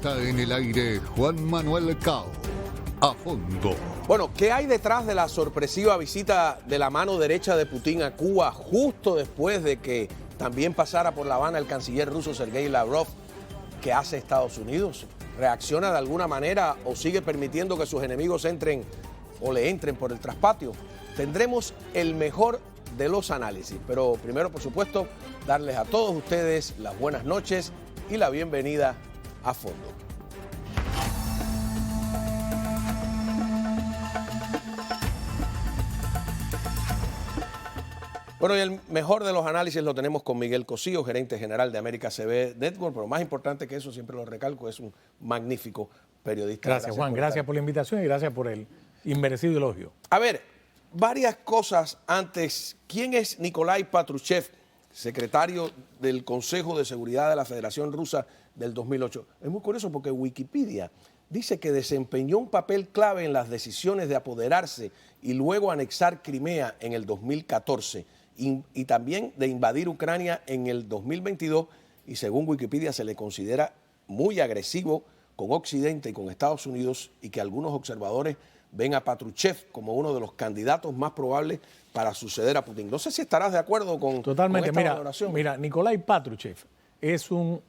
Está en el aire Juan Manuel Cao. A fondo. Bueno, ¿qué hay detrás de la sorpresiva visita de la mano derecha de Putin a Cuba justo después de que también pasara por La Habana el canciller ruso Sergei Lavrov? ¿Qué hace Estados Unidos? ¿Reacciona de alguna manera o sigue permitiendo que sus enemigos entren o le entren por el traspatio? Tendremos el mejor de los análisis, pero primero, por supuesto, darles a todos ustedes las buenas noches y la bienvenida a fondo. Bueno, y el mejor de los análisis lo tenemos con Miguel Cosío, gerente general de América CB Network, pero más importante que eso, siempre lo recalco, es un magnífico periodista. Gracias Juan, gracias por la invitación y gracias por el inmerecido elogio. A ver, varias cosas antes. ¿Quién es Nikolai Patrushev, secretario del Consejo de Seguridad de la Federación Rusa del 2008? Es muy curioso porque Wikipedia dice que desempeñó un papel clave en las decisiones de apoderarse y luego anexar Crimea en el 2014 y también de invadir Ucrania en el 2022, y según Wikipedia se le considera muy agresivo con Occidente y con Estados Unidos, y que algunos observadores ven a Patrushev como uno de los candidatos más probables para suceder a Putin. No sé si estarás de acuerdo con Totalmente. Con esta valoración. Mira, Nikolai Patrushev es un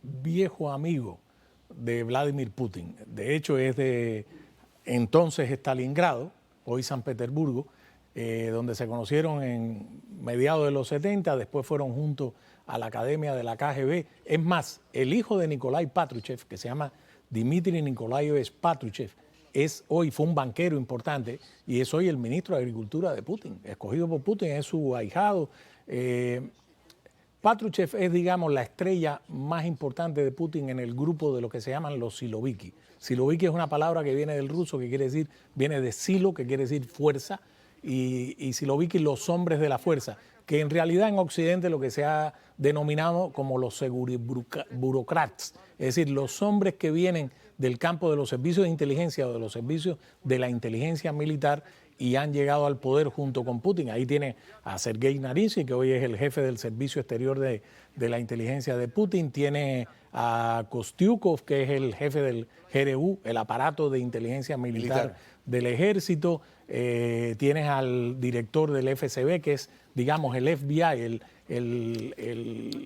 viejo amigo de Vladimir Putin. De hecho, es de entonces Stalingrado, hoy San Petersburgo, donde se conocieron en mediados de los 70, después fueron juntos a la academia de la KGB. Es más, el hijo de Nikolai Patrushev, que se llama Dmitry Nikolaevich Patrushev, fue un banquero importante y es hoy el ministro de Agricultura de Putin, escogido por Putin, es su ahijado. Patrushev es, digamos, la estrella más importante de Putin en el grupo de lo que se llaman los siloviki. Siloviki es una palabra que viene del ruso, viene de silo, que quiere decir fuerza, y siloviki, los hombres de la fuerza, que en realidad en Occidente lo que se ha denominado como los seguriburócratas, es decir, los hombres que vienen del campo de los servicios de inteligencia o de los servicios de la inteligencia militar y han llegado al poder junto con Putin. Ahí tiene a Sergei Naryshkin, que hoy es el jefe del servicio exterior de la inteligencia de Putin. Tiene a Kostyukov, que es el jefe del GRU, el aparato de inteligencia militar del ejército. Tienes al director del FSB, que es, digamos, el FBI,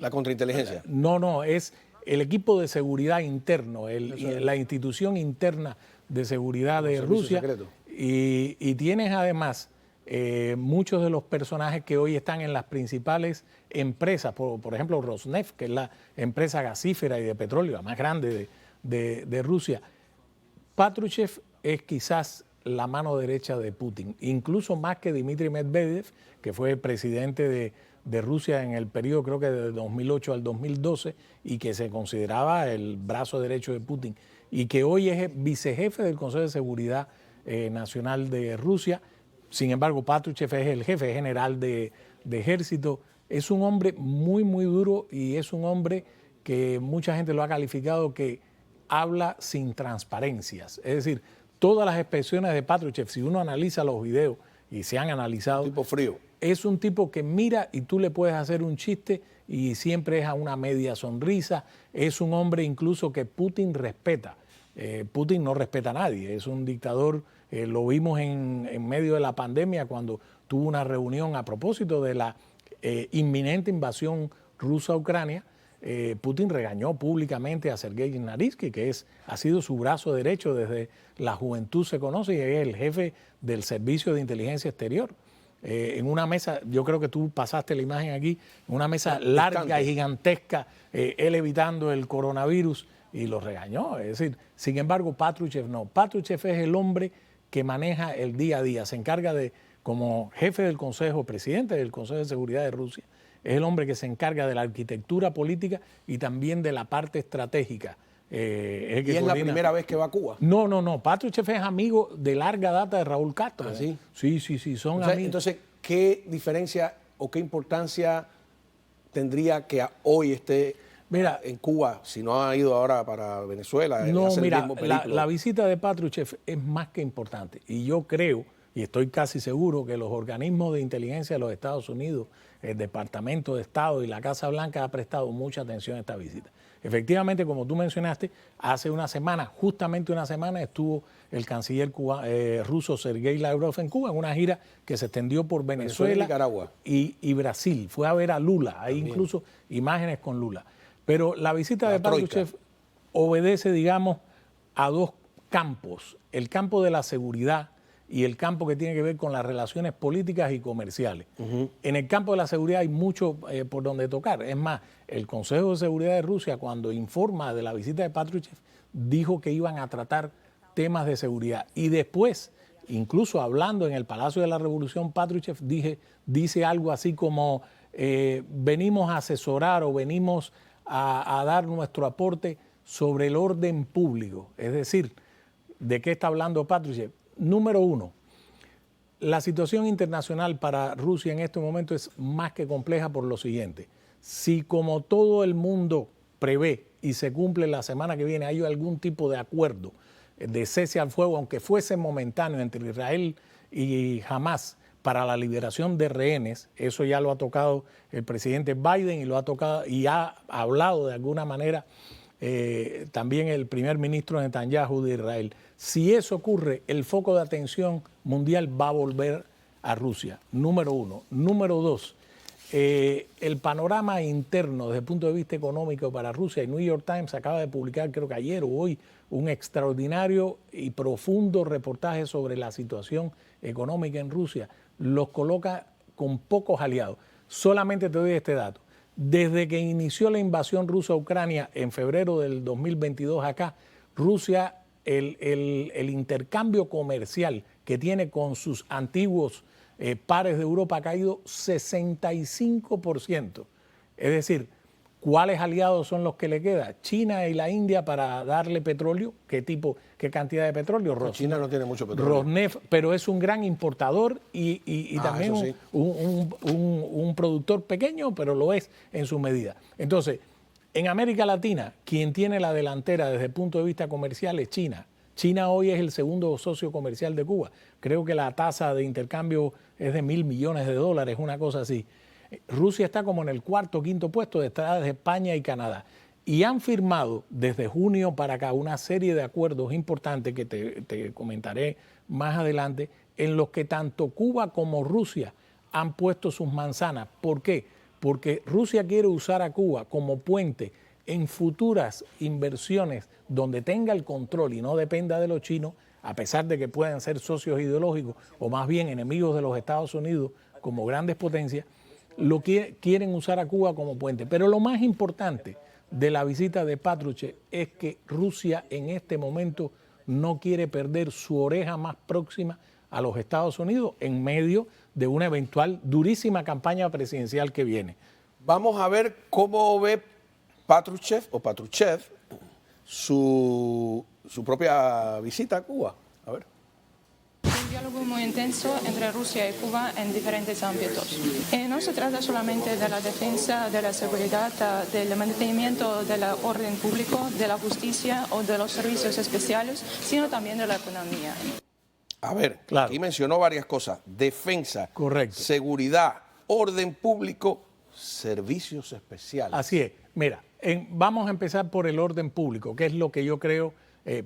la contrainteligencia. No, es el equipo de seguridad interno, la institución interna de seguridad de Rusia. Y tienes además muchos de los personajes que hoy están en las principales empresas, por ejemplo Rosneft, que es la empresa gasífera y de petróleo la más grande de Rusia. Patrushev es quizás la mano derecha de Putin, incluso más que Dmitry Medvedev, que fue presidente de Rusia en el periodo, creo que de 2008 al 2012, y que se consideraba el brazo derecho de Putin, y que hoy es vicejefe del Consejo de Seguridad Nacional de Rusia. Sin embargo, Patrushev es el jefe general de ejército. Es un hombre muy, muy duro y es un hombre que mucha gente lo ha calificado que habla sin transparencias. Es decir, todas las expresiones de Patrushev, si uno analiza los videos, y se han analizado... Un tipo frío. Es un tipo que mira y tú le puedes hacer un chiste y siempre es a una media sonrisa. Es un hombre incluso que Putin respeta. Putin no respeta a nadie, es un dictador. Lo vimos en medio de la pandemia cuando tuvo una reunión a propósito de la inminente invasión rusa a Ucrania. Putin regañó públicamente a Sergei Naryshkin, que ha sido su brazo derecho desde la juventud, se conoce, y es el jefe del Servicio de Inteligencia Exterior. En una mesa, yo creo que tú pasaste la imagen aquí, en una mesa larga y gigantesca, él evitando el coronavirus, y lo regañó. Es decir, sin embargo, Patrushev no. Patrushev es el hombre que maneja el día a día, se encarga de, como jefe del Consejo, presidente del Consejo de Seguridad de Rusia, es el hombre que se encarga de la arquitectura política y también de la parte estratégica. ¿Y es la primera vez que va a Cuba? No. Patrushev es amigo de larga data de Raúl Castro. ¿Ah, sí? Sí, son amigos. Entonces, ¿qué diferencia o qué importancia tendría que hoy esté en Cuba si no ha ido ahora para Venezuela? No, mira, la visita de Patrushev es más que importante. Y yo creo, y estoy casi seguro, que los organismos de inteligencia de los Estados Unidos, el Departamento de Estado y la Casa Blanca ha prestado mucha atención a esta visita. efectivamente, como tú mencionaste, hace una semana, justamente una semana, estuvo el canciller ruso Sergei Lavrov en Cuba, en una gira que se extendió por Venezuela, Nicaragua y Brasil. Fue a ver a Lula, hay incluso imágenes con Lula. Pero la visita de Patrushev obedece, digamos, a dos campos, el campo de la seguridad y el campo que tiene que ver con las relaciones políticas y comerciales. En el campo de la seguridad hay mucho por donde tocar. Es más, el Consejo de Seguridad de Rusia, cuando informa de la visita de Patrushev, dijo que iban a tratar temas de seguridad. Y después, incluso hablando en el Palacio de la Revolución, Patrushev dice algo así como venimos a asesorar o venimos a dar nuestro aporte sobre el orden público. Es decir, ¿de qué está hablando Patrushev? Número uno, la situación internacional para Rusia en este momento es más que compleja por lo siguiente. Si como todo el mundo prevé y se cumple la semana que viene, hay algún tipo de acuerdo de cese al fuego, aunque fuese momentáneo, entre Israel y Hamas para la liberación de rehenes, eso ya lo ha tocado el presidente Biden y lo ha tocado y ha hablado de alguna manera también el primer ministro Netanyahu de Israel. Si eso ocurre, el foco de atención mundial va a volver a Rusia, número uno. Número dos, el panorama interno desde el punto de vista económico para Rusia, el New York Times acaba de publicar, creo que ayer o hoy, un extraordinario y profundo reportaje sobre la situación económica en Rusia. Los coloca con pocos aliados. Solamente te doy este dato. Desde que inició la invasión rusa a Ucrania en febrero del 2022 acá, Rusia, el intercambio comercial que tiene con sus antiguos pares de Europa ha caído 65%. Es decir, ¿cuáles aliados son los que le queda? China y la India para darle petróleo. ¿Qué cantidad de petróleo? China no tiene mucho petróleo. Rosneft, pero es un gran importador y también sí. un productor pequeño, pero lo es en su medida. Entonces, en América Latina, quien tiene la delantera desde el punto de vista comercial es China. China hoy es el segundo socio comercial de Cuba. Creo que la tasa de intercambio es de $1.000 millones, una cosa así. Rusia está como en el cuarto o quinto puesto detrás de España y Canadá. Y han firmado desde junio para acá una serie de acuerdos importantes que te comentaré más adelante, en los que tanto Cuba como Rusia han puesto sus manzanas. ¿Por qué? Porque Rusia quiere usar a Cuba como puente en futuras inversiones donde tenga el control y no dependa de los chinos, a pesar de que puedan ser socios ideológicos o más bien enemigos de los Estados Unidos como grandes potencias, quieren usar a Cuba como puente. Pero lo más importante de la visita de Patrushev es que Rusia en este momento no quiere perder su oreja más próxima a los Estados Unidos en medio de una eventual durísima campaña presidencial que viene. Vamos a ver cómo ve Patrushev su propia visita a Cuba. A ver. Un diálogo muy intenso entre Rusia y Cuba en diferentes ámbitos. No se trata solamente de la defensa de la seguridad, del mantenimiento del orden público, de la justicia o de los servicios especiales, sino también de la economía. A ver, claro. Aquí mencionó varias cosas. Defensa, correcto, seguridad, orden público, servicios especiales. Así es. Mira, vamos a empezar por el orden público, que es lo que yo creo.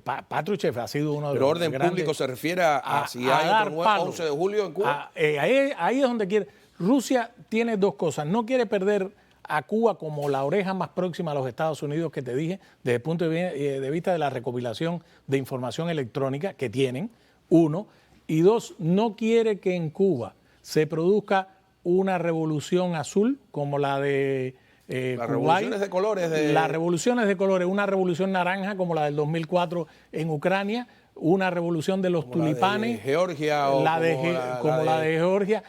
Patrushev ha sido uno de Pero los orden grandes, público se refiere a si hay otro 11 de julio en Cuba. Ahí es donde quiere. Rusia tiene dos cosas. No quiere perder a Cuba como la oreja más próxima a los Estados Unidos, que te dije, desde el punto de vista de la recopilación de información electrónica que tienen, uno. Y dos, no quiere que en Cuba se produzca una revolución azul como la de las revoluciones de colores. Las revoluciones de colores, una revolución naranja como la del 2004 en Ucrania, una revolución de los como tulipanes. La de Georgia la de Georgia,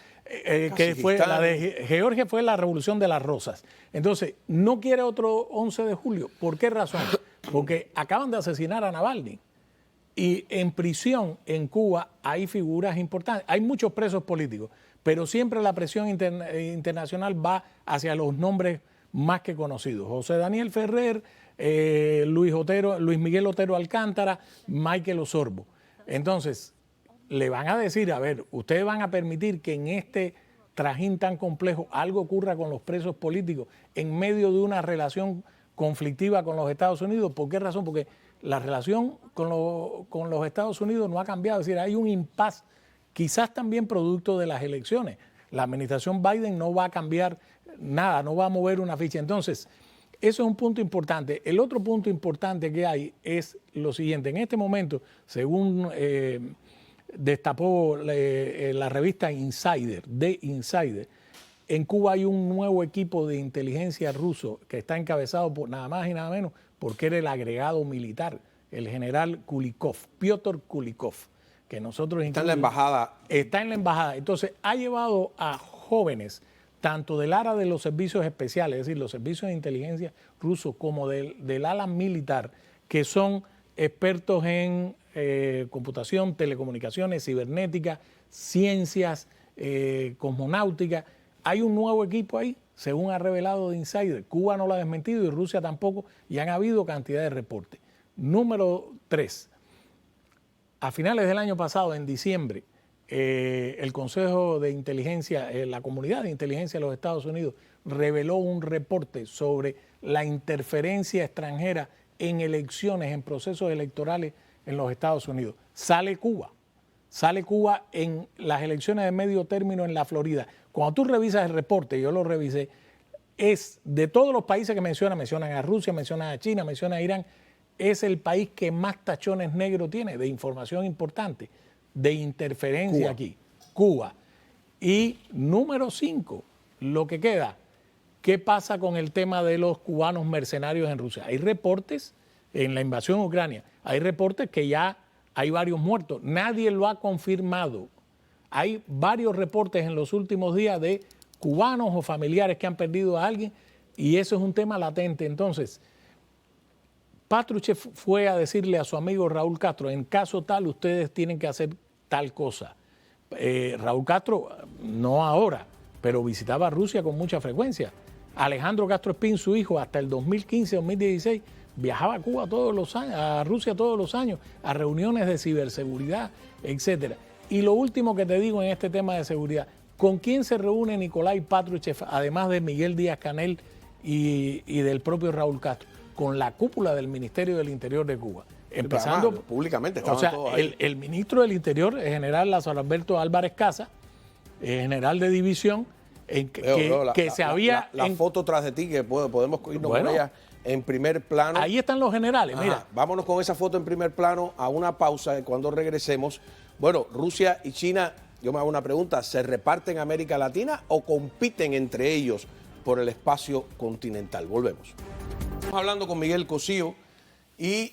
que fue la de Georgia fue la revolución de las rosas. Entonces, no quiere otro 11 de julio. ¿Por qué razón? Porque acaban de asesinar a Navalny. Y en prisión en Cuba hay figuras importantes. Hay muchos presos políticos, pero siempre la presión internacional va hacia los nombres más que conocidos. José Daniel Ferrer, Luis Miguel Otero Alcántara, Michael Osorbo. Entonces, le van a decir, a ver, ustedes van a permitir que en este trajín tan complejo algo ocurra con los presos políticos en medio de una relación conflictiva con los Estados Unidos. ¿Por qué razón? Porque la relación con los Estados Unidos no ha cambiado. Es decir, hay un impasse, quizás también producto de las elecciones. La administración Biden no va a cambiar nada, no va a mover una ficha. Entonces, eso es un punto importante. El otro punto importante que hay es lo siguiente. En este momento, según destapó la revista Insider, en Cuba hay un nuevo equipo de inteligencia ruso que está encabezado por nada más y nada menos porque era el agregado militar, el general Kulikov, Piotr Kulikov, que nosotros... Está en la embajada. Está en la embajada. Entonces, ha llevado a jóvenes, tanto del área de los servicios especiales, es decir, los servicios de inteligencia rusos, como del ala militar, que son expertos en computación, telecomunicaciones, cibernética, ciencias, cosmonáutica. Hay un nuevo equipo ahí, según ha revelado de Insider. Cuba no lo ha desmentido y Rusia tampoco, y han habido cantidad de reportes. Número 3. A finales del año pasado, en diciembre, el Consejo de Inteligencia, la Comunidad de Inteligencia de los Estados Unidos, reveló un reporte sobre la interferencia extranjera en elecciones, en procesos electorales en los Estados Unidos. Sale Cuba en las elecciones de medio término en la Florida. Cuando tú revisas el reporte, yo lo revisé, es de todos los países que mencionan a Rusia, mencionan a China, mencionan a Irán, es el país que más tachones negros tiene de información importante, de interferencia aquí, Cuba. Y número 5, lo que queda, ¿qué pasa con el tema de los cubanos mercenarios en Rusia? Hay reportes en la invasión a Ucrania, hay reportes que ya hay varios muertos, nadie lo ha confirmado. Hay varios reportes en los últimos días de cubanos o familiares que han perdido a alguien y eso es un tema latente. Entonces, Patrushev fue a decirle a su amigo Raúl Castro, en caso tal, ustedes tienen que hacer tal cosa. Raúl Castro, no ahora, pero visitaba Rusia con mucha frecuencia. Alejandro Castro Espín, su hijo, hasta el 2015-2016, viajaba a Cuba todos los años, a Rusia todos los años, a reuniones de ciberseguridad, etcétera. Y lo último que te digo en este tema de seguridad, ¿con quién se reúne Nikolai Patrushev, además de Miguel Díaz-Canel y del propio Raúl Castro? Con la cúpula del Ministerio del Interior de Cuba. Empezando además, públicamente, o sea, todos ahí. El ministro del Interior, el general Lázaro Alberto Álvarez Casa, general de división, se había... La foto tras de ti, que podemos irnos con ella en primer plano. Ahí están los generales, mira. Vámonos con esa foto en primer plano a una pausa y cuando regresemos. Bueno, Rusia y China, yo me hago una pregunta, ¿se reparten América Latina o compiten entre ellos por el espacio continental? Volvemos. Estamos hablando con Miguel Cosío y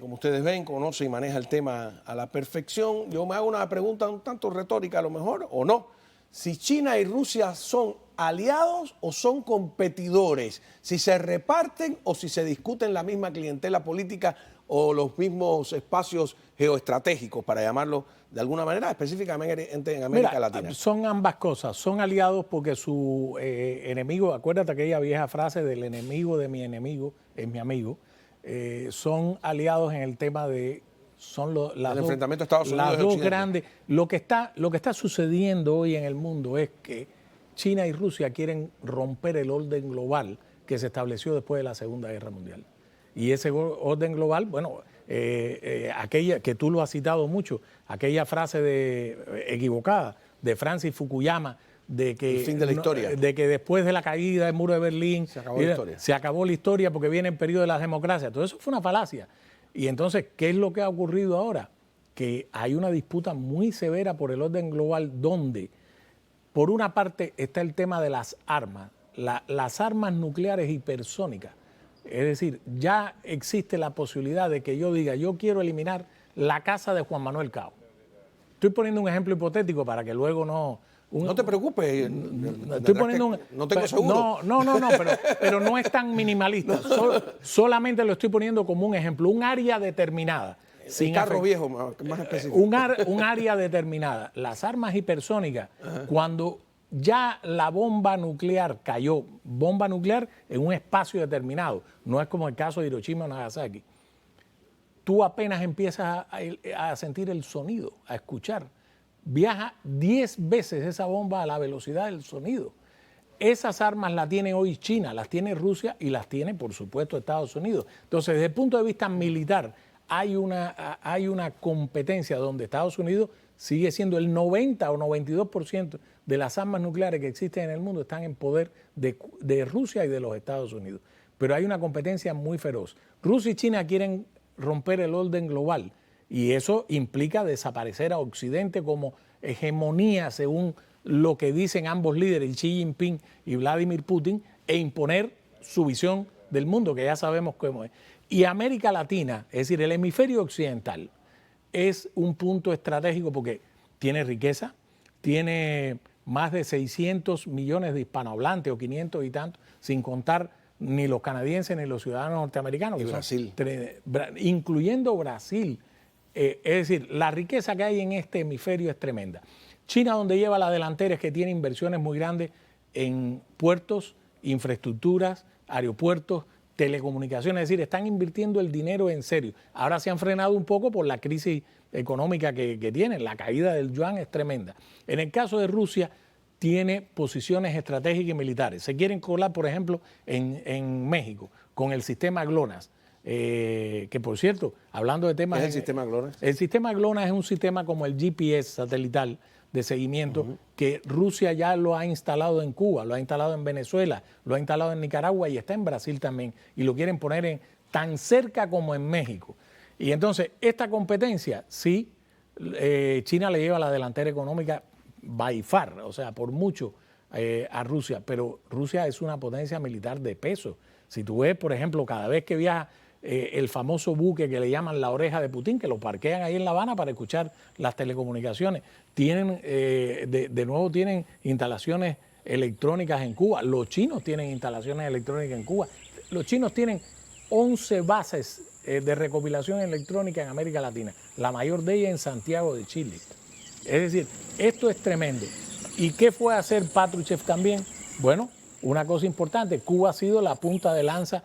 como ustedes ven, conoce y maneja el tema a la perfección. Yo me hago una pregunta un tanto retórica a lo mejor, o no. Si China y Rusia son aliados o son competidores, si se reparten o si se discuten la misma clientela política o los mismos espacios geoestratégicos, para llamarlo de alguna manera, específicamente en América Latina. Son ambas cosas, son aliados porque su enemigo, acuérdate aquella vieja frase del enemigo de mi enemigo es mi amigo, son aliados en el tema de... el enfrentamiento de Estados Unidos las dos grandes. Lo que está sucediendo hoy en el mundo es que China y Rusia quieren romper el orden global que se estableció después de la Segunda Guerra Mundial. Y ese orden global, bueno, aquella que tú lo has citado mucho, aquella frase equivocada de Francis Fukuyama, de que, el fin de la historia. De que después de la caída del muro de Berlín se acabó la historia porque viene el periodo de la democracia. Todo eso fue una falacia. Y entonces, ¿qué es lo que ha ocurrido ahora? Que hay una disputa muy severa por el orden global donde, por una parte, está el tema de las armas, las armas nucleares hipersónicas. Es decir, ya existe la posibilidad de que yo diga, yo quiero eliminar la casa de Juan Manuel Cao. Estoy poniendo un ejemplo hipotético para que luego no... No te preocupes. Estoy poniendo no tengo seguro. No, pero no es tan minimalista. Solamente lo estoy poniendo como un ejemplo, un área determinada. Sin carro viejo, más específico. Un área determinada. Las armas hipersónicas, cuando ya la bomba nuclear cayó, bomba nuclear en un espacio determinado, no es como el caso de Hiroshima o Nagasaki, tú apenas empiezas a sentir el sonido, a escuchar. Viaja 10 veces esa bomba a la velocidad del sonido. esas armas las tiene hoy China, las tiene Rusia y las tiene, por supuesto, Estados Unidos. Entonces, desde el punto de vista militar, hay una competencia donde Estados Unidos sigue siendo el 90 o 92% de las armas nucleares que existen en el mundo están en poder de Rusia y de los Estados Unidos. Pero hay una competencia muy feroz. Rusia y China quieren romper el orden global y eso implica desaparecer a Occidente como hegemonía según lo que dicen ambos líderes, Xi Jinping y Vladimir Putin, e imponer su visión del mundo, que ya sabemos cómo es. Y América Latina, es decir, el hemisferio occidental, es un punto estratégico porque tiene riqueza, tiene más de 600 millones de hispanohablantes o 500 y tantos, sin contar ni los canadienses ni los ciudadanos norteamericanos. Y Brasil. Incluyendo Brasil. Es decir, la riqueza que hay en este hemisferio es tremenda. China, donde lleva la delantera, es que tiene inversiones muy grandes en puertos, infraestructuras, aeropuertos, telecomunicaciones, es decir, están invirtiendo el dinero en serio. Ahora se han frenado un poco por la crisis económica que tienen, la caída del yuan es tremenda. En el caso de Rusia, tiene posiciones estratégicas y militares. Se quieren colar, por ejemplo, en México, con el sistema GLONASS, que por cierto, hablando de temas... ¿Qué es el sistema GLONASS? El sistema GLONASS es un sistema como el GPS satelital de seguimiento que Rusia ya lo ha instalado en Cuba, lo ha instalado en Venezuela, lo ha instalado en Nicaragua y está en Brasil también. Y lo quieren poner tan cerca como en México. Y entonces, esta competencia, sí, China le lleva la delantera económica by far, o sea, por mucho a Rusia, pero Rusia es una potencia militar de peso. Si tú ves, por ejemplo, cada vez que viaja el famoso buque que le llaman la oreja de Putin, que lo parquean ahí en La Habana para escuchar las telecomunicaciones, tienen de nuevo tienen instalaciones electrónicas en Cuba. Los chinos tienen instalaciones electrónicas en Cuba. Los chinos tienen 11 bases de recopilación electrónica en América Latina, la mayor de ellas en Santiago de Chile. Es decir, esto es tremendo. ¿Y qué fue a hacer Patrushev también? Bueno, una cosa importante, Cuba ha sido la punta de lanza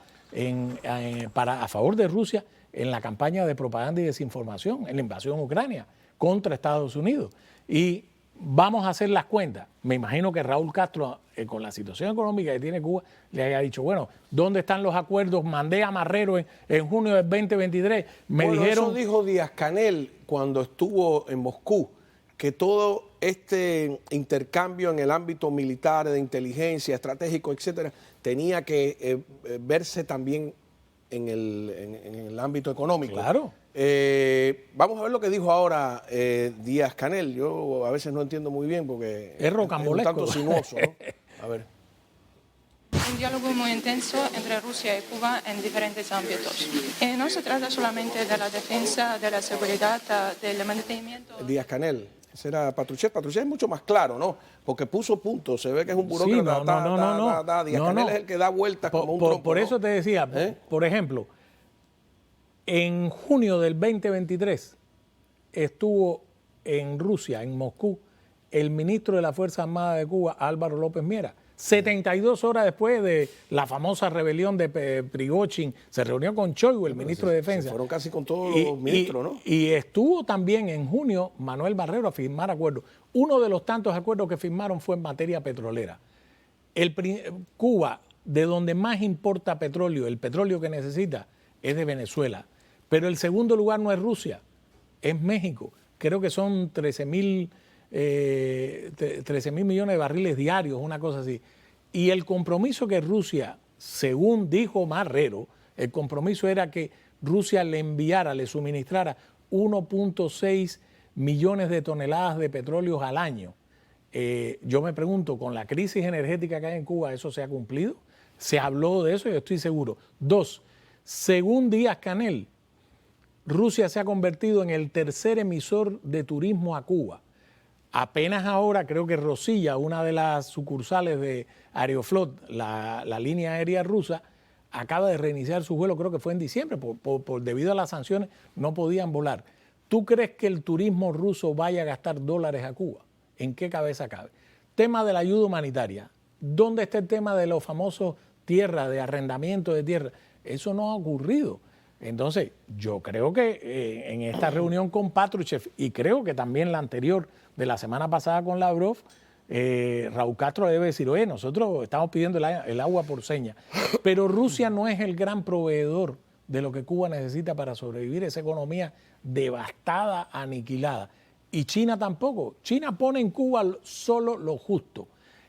a favor de Rusia en la campaña de propaganda y desinformación, en la invasión a Ucrania contra Estados Unidos. Y vamos a hacer las cuentas. Me imagino que Raúl Castro, con la situación económica que tiene Cuba, le haya dicho, bueno, ¿dónde están los acuerdos? Mandé a Marrero en junio del 2023. Dijeron... Eso dijo Díaz-Canel cuando estuvo en Moscú, que todo este intercambio en el ámbito militar, de inteligencia, estratégico, etcétera, tenía que verse también en el ámbito económico. Claro. Vamos a ver lo que dijo ahora Díaz-Canel. Yo a veces no entiendo muy bien porque es rocambolesco. Un tanto sinuoso, ¿no? A ver. Un diálogo muy intenso entre Rusia y Cuba en diferentes ámbitos. No se trata solamente de la defensa, de la seguridad, del mantenimiento. Díaz-Canel. Ese era Patrushev. Patrushev es mucho más claro, ¿no? Porque puso puntos. Se ve que es un burócrata. Sí, Díaz-Canel es el que da vueltas como un trompo. Por eso te decía, por ejemplo, en junio del 2023 estuvo en Rusia, en Moscú, el ministro de la Fuerza Armada de Cuba, Álvaro López Miera. 72 horas después de la famosa rebelión de Prigozhin, se reunió con Shoigu, el ministro de Defensa. Se fueron casi con todos los ministros, ¿no? Y estuvo también en junio Manuel Barrero a firmar acuerdos. Uno de los tantos acuerdos que firmaron fue en materia petrolera. Cuba, de donde más importa petróleo, el petróleo que necesita, es de Venezuela. Pero el segundo lugar no es Rusia, es México. Creo que son 13.000 millones de barriles diarios, una cosa así. Y el compromiso que Rusia, según dijo Marrero, el compromiso era que Rusia le enviara, le suministrara 1.6 millones de toneladas de petróleo al año. Yo me pregunto, con la crisis energética que hay en Cuba, ¿eso se ha cumplido? Se habló de eso, yo estoy seguro. 2, según Díaz-Canel, Rusia se ha convertido en el tercer emisor de turismo a Cuba. Apenas ahora creo que Rosilla, una de las sucursales de Aeroflot, la línea aérea rusa, acaba de reiniciar su vuelo, creo que fue en diciembre, debido a las sanciones no podían volar. ¿Tú crees que el turismo ruso vaya a gastar dólares a Cuba? ¿En qué cabeza cabe? Tema de la ayuda humanitaria. ¿Dónde está el tema de los famosos tierras, de arrendamiento de tierra? Eso no ha ocurrido. Entonces, yo creo que en esta reunión con Patrushev, y creo que también la anterior de la semana pasada con Lavrov, Raúl Castro debe decir, oye, nosotros estamos pidiendo el agua por señas. Pero Rusia no es el gran proveedor de lo que Cuba necesita para sobrevivir, esa economía devastada, aniquilada. Y China tampoco. China pone en Cuba solo lo justo.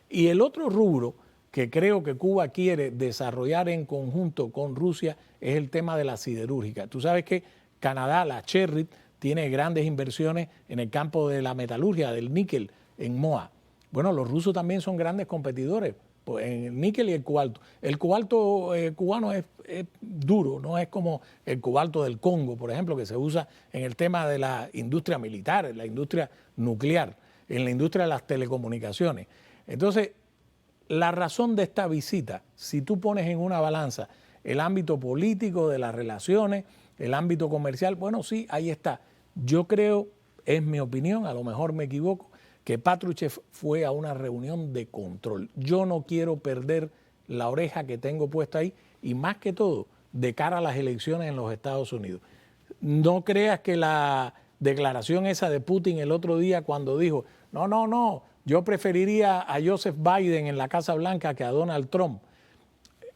Y el otro rubro que creo que Cuba quiere desarrollar en conjunto con Rusia es el tema de la siderúrgica. Tú sabes que Canadá, la Sherritt, tiene grandes inversiones en el campo de la metalurgia, del níquel, en Moa. Bueno, los rusos también son grandes competidores en el níquel y el cobalto. El cobalto cubano es duro, no es como el cobalto del Congo, por ejemplo, que se usa en el tema de la industria militar, en la industria nuclear, en la industria de las telecomunicaciones. Entonces, la razón de esta visita, si tú pones en una balanza el ámbito político de las relaciones, el ámbito comercial, bueno, sí, ahí está. Yo creo, es mi opinión, a lo mejor me equivoco, que Patrushev fue a una reunión de control. Yo no quiero perder la oreja que tengo puesta ahí y más que todo de cara a las elecciones en los Estados Unidos. No creas que la declaración esa de Putin el otro día cuando dijo, no, yo preferiría a Joseph Biden en la Casa Blanca que a Donald Trump.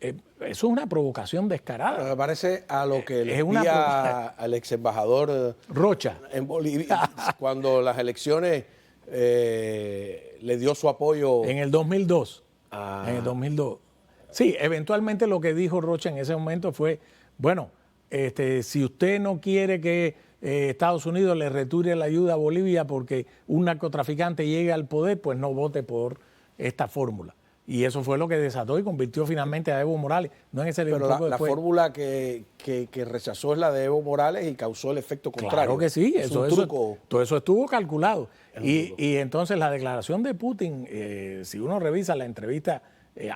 Eso es una provocación descarada. Me parece a lo que le decía al ex embajador Rocha en Bolivia cuando las elecciones le dio su apoyo. En el 2002. En el 2002. Sí, eventualmente lo que dijo Rocha en ese momento fue, bueno, si usted no quiere que Estados Unidos le retire la ayuda a Bolivia porque un narcotraficante llegue al poder, pues no vote por esta fórmula. Y eso fue lo que desató y convirtió finalmente a Evo Morales. No en ese Pero la fórmula que rechazó es la de Evo Morales y causó el efecto contrario. Claro que sí, todo eso estuvo calculado. Y entonces la declaración de Putin, si uno revisa la entrevista,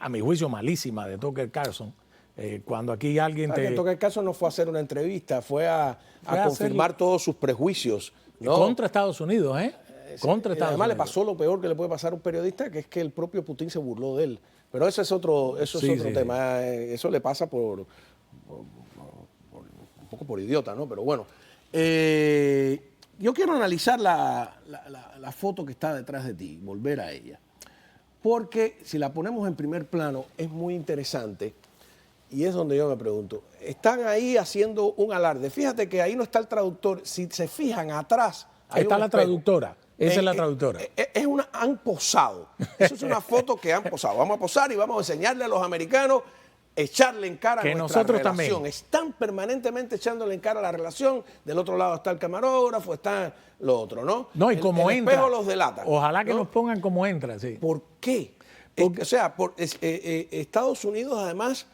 a mi juicio malísima, de Tucker Carlson, cuando aquí alguien Tucker Carlson no fue a hacer una entrevista, fue a confirmar todos sus prejuicios, ¿no? Contra Estados Unidos, contra Estados además Unidos. le pasó lo peor que le puede pasar a un periodista, que es que el propio Putin se burló de él. Pero eso es otro tema. Eso le pasa un poco por idiota, ¿no? Pero bueno. Yo quiero analizar la foto que está detrás de ti, volver a ella. Porque si la ponemos en primer plano, es muy interesante. Y es donde yo me pregunto. Están ahí haciendo un alarde. Fíjate que ahí no está el traductor. Si se fijan atrás, está la traductora. Esa es la traductora. Han posado. Eso es una foto que han posado. Vamos a posar y vamos a enseñarle a los americanos, echarle en cara que nuestra nosotros relación. También. Están permanentemente echándole en cara la relación. Del otro lado está el camarógrafo, está lo otro, ¿no? No, y como el entra. espejo los delata. Ojalá que ¿no? nos pongan como entra, sí. ¿Por qué? Estados Unidos, además,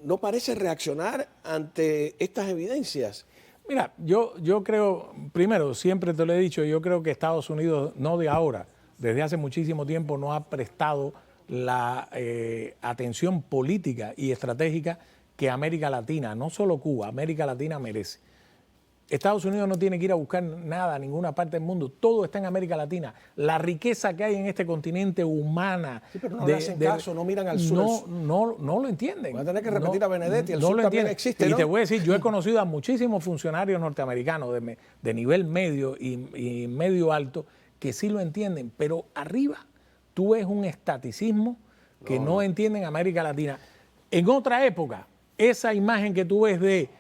no parece reaccionar ante estas evidencias. Mira, yo creo, primero, siempre te lo he dicho, yo creo que Estados Unidos, no de ahora, desde hace muchísimo tiempo no ha prestado la atención política y estratégica que América Latina, no solo Cuba, América Latina merece. Estados Unidos no tiene que ir a buscar nada a ninguna parte del mundo, todo está en América Latina. La riqueza que hay en este continente humana. Sí, pero no le hacen caso, no miran al sur. No lo entienden. Van a tener que repetir a Benedetti, el no sur lo también entienden. existe, ¿no? Y te voy a decir, yo he conocido a muchísimos funcionarios norteamericanos de nivel medio y medio alto que sí lo entienden, pero arriba tú ves un estaticismo que no entienden América Latina. En otra época, esa imagen que tú ves de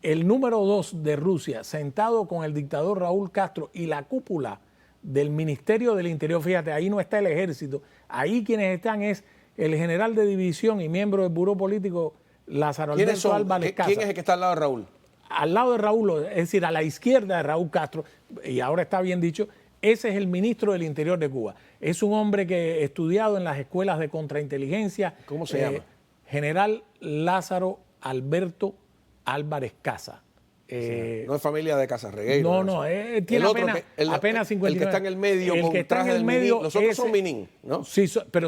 el número 2 de Rusia sentado con el dictador Raúl Castro y la cúpula del Ministerio del Interior, fíjate, ahí no está el ejército, ahí quienes están es el general de división y miembro del buró político Lázaro Alberto Álvarez Casas. ¿Quién es el que está al lado de Raúl? Al lado de Raúl, es decir, a la izquierda de Raúl Castro, y ahora está bien dicho, ese es el ministro del Interior de Cuba. Es un hombre que ha estudiado en las escuelas de contrainteligencia. ¿Cómo se llama? General Lázaro Alberto Álvarez Casas. No es familia de Casarregueiro. No, tiene apenas 59. El que está en el medio, el que está en el medio, los otros son Minin, ¿no? Sí, pero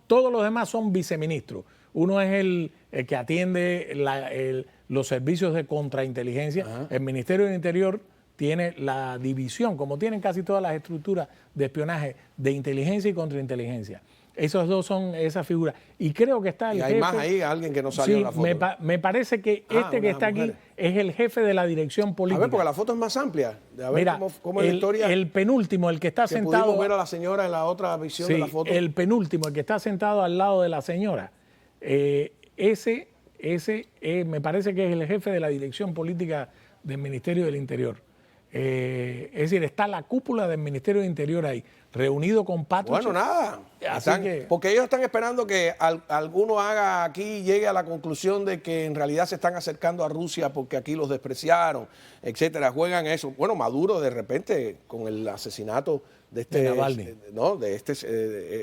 todos los demás son viceministros. Uno es el que atiende los servicios de contrainteligencia. Ajá. El Ministerio del Interior tiene la división, como tienen casi todas las estructuras de espionaje, de inteligencia y contrainteligencia. Esos dos son esa figura. Y creo que está el Y hay jefe. más ahí, alguien que no salió Sí, en la foto. me parece que este que unas está aquí mujeres. es el jefe de la dirección A política. ver, porque la foto es más amplia. A ver Mira, cómo es la historia. el penúltimo, el que está que sentado. pudimos ver a la señora en la otra visión Sí, de la foto. el penúltimo, el que está sentado al lado de la señora. Ese me parece que es el jefe de la dirección política del Ministerio del Interior. Es decir, está la cúpula del Ministerio del Interior ahí, reunido con Patrushev. Bueno, nada. Así que- Porque ellos están esperando que alguno haga aquí, llegue a la conclusión de que en realidad se están acercando a Rusia porque aquí los despreciaron, etcétera. Juegan eso. Bueno, Maduro de repente con el asesinato de De Navalny.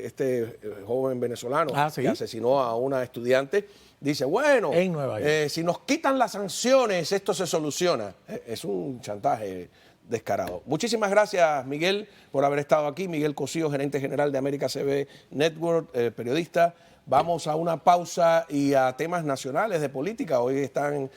este joven venezolano ¿Sí? que asesinó a una estudiante, dice, bueno, En Nueva York. si nos quitan las sanciones, esto se soluciona. Es un chantaje descarado. Muchísimas gracias, Miguel, por haber estado aquí. Miguel Cosío, gerente general de América CB Network, periodista. Vamos a una pausa y a temas nacionales de política. Hoy están